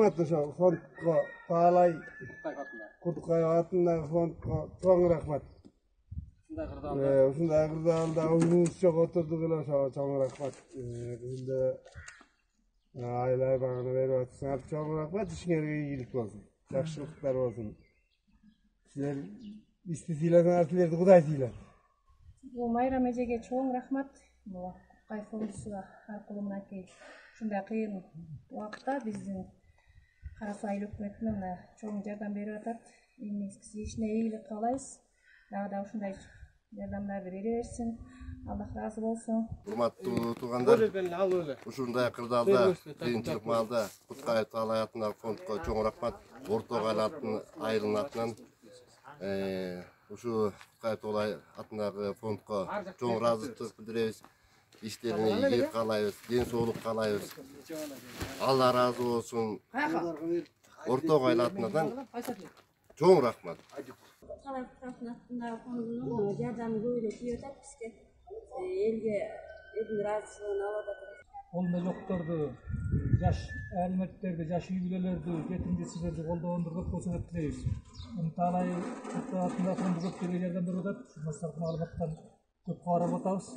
rahmat ошо фондко Таалай Курткаев атындагы фондко чоң рахмат. Ушундай кырдаалда өзүңүз жок отурдук эле ошого чоң рахмат. Бизде айлай багына берип атсыңар, чоң рахмат. Ишиңерге ийгилик болсун, жакшылыктар болсун. Силер бизди сыйласаңар, силерди Кудай сыйлайт. Бул Майрам эжеге чоң рахмат. Курткаев фондусуга аркылуу мынакей ушундай кыйын убакытта биздин Кара Сайыл өкмөтүнө мына чоң жардам берип атат. Эми ишине ийгилик каалайбыз. Дагы ушундай жардамдарды бере берсин. Аллах разы болсун. Урматтуу туугандар, ушундай кырдаалда, кыйынчылык маалда Курткаев Таалай атындагы фондко чоң рахмат. Орток айылдын атынан ушу Курткаев Таалай атындагы фондко чоң ыраазычылык билдиребиз. İşlerini ийгилик каалайбыз, ден соолук каалайбыз. Алла разы болсун. Орток айыл атынан чоң рахмат. Жардамы көбүрөөк тийип атат бизге. Элге элдин ыраазычылыгын алып атат. Колунда жокторду, жаш алименттерди, жаш үй бүлөлөрдү, жетимдерди колдогондорго көп болсо деп тилейбиз. Таалай атындагы фонду көп жардам берип атат. Маалыматтан көп карап атабыз.